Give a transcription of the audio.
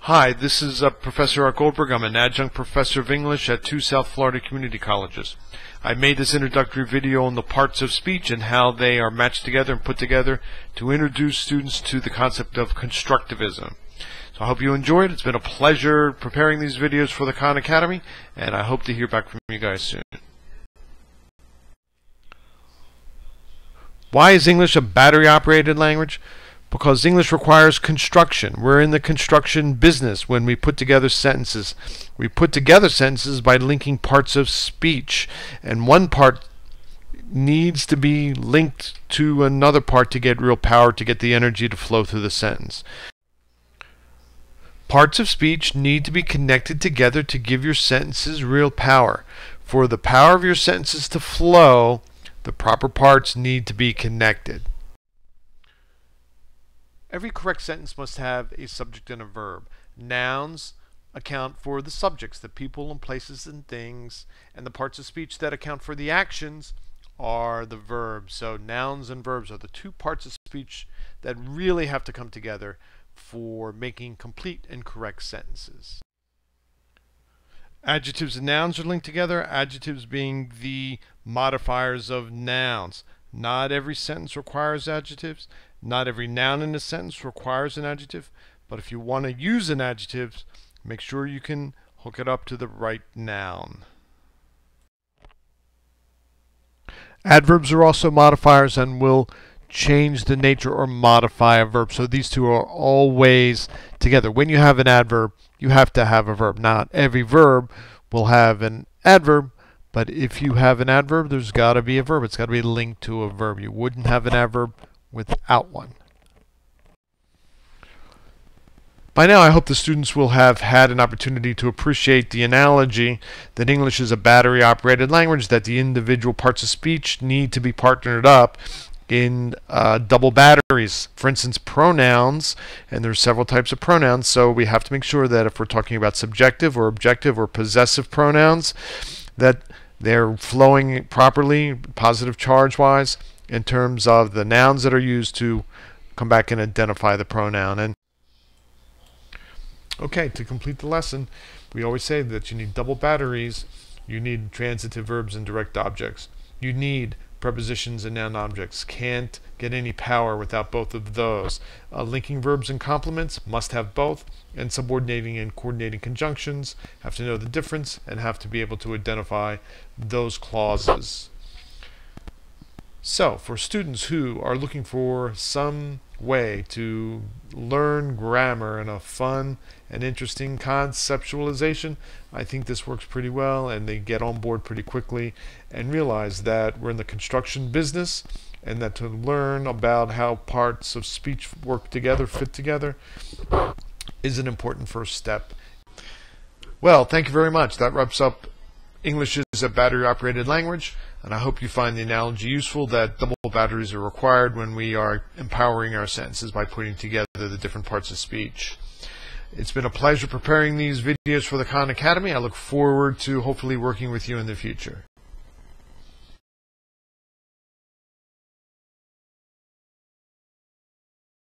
Hi, this is Professor Art Goldberg. I'm an adjunct professor of English at two South Florida community colleges. I made this introductory video on the parts of speech and how they are matched together and put together to introduce students to the concept of constructivism. So I hope you enjoyed. It's been a pleasure preparing these videos for the Khan Academy, and I hope to hear back from you guys soon. Why is English a battery-operated language? Because English requires construction. We're in the construction business when we put together sentences. We put together sentences by linking parts of speech, and one part needs to be linked to another part to get real power, to get the energy to flow through the sentence. Parts of speech need to be connected together to give your sentences real power. For the power of your sentences to flow, the proper parts need to be connected. Every correct sentence must have a subject and a verb. Nouns account for the subjects, the people and places and things, and the parts of speech that account for the actions are the verbs. So nouns and verbs are the two parts of speech that really have to come together for making complete and correct sentences. Adjectives and nouns are linked together, adjectives being the modifiers of nouns. Not every sentence requires adjectives. Not every noun in a sentence requires an adjective, but if you want to use an adjective, make sure you can hook it up to the right noun. Adverbs are also modifiers and will change the nature or modify a verb. So these two are always together. When you have an adverb, you have to have a verb. Not every verb will have an adverb, but if you have an adverb, there's got to be a verb. It's got to be linked to a verb. You wouldn't have an adverb without one. By now, I hope the students will have had an opportunity to appreciate the analogy that English is a battery-operated language, that the individual parts of speech need to be partnered up in double batteries. For instance, pronouns, and there's several types of pronouns, so we have to make sure that if we're talking about subjective or objective or possessive pronouns, that they're flowing properly, positive charge-wise, in terms of the nouns that are used to come back and identify the pronoun. And okay, to complete the lesson, we always say that you need double batteries. You need transitive verbs and direct objects. You need prepositions and noun objects. Can't get any power without both of those. Linking verbs and complements must have both, and subordinating and coordinating conjunctions have to know the difference and have to be able to identify those clauses. So, for students who are looking for some way to learn grammar in a fun and interesting conceptualization, I think this works pretty well, and they get on board pretty quickly and realize that we're in the construction business, and that to learn about how parts of speech work together, fit together, is an important first step. Well, thank you very much. That wraps up English is a battery-operated language, and I hope you find the analogy useful that double batteries are required when we are empowering our sentences by putting together the different parts of speech. It's been a pleasure preparing these videos for the Khan Academy. I look forward to hopefully working with you in the future.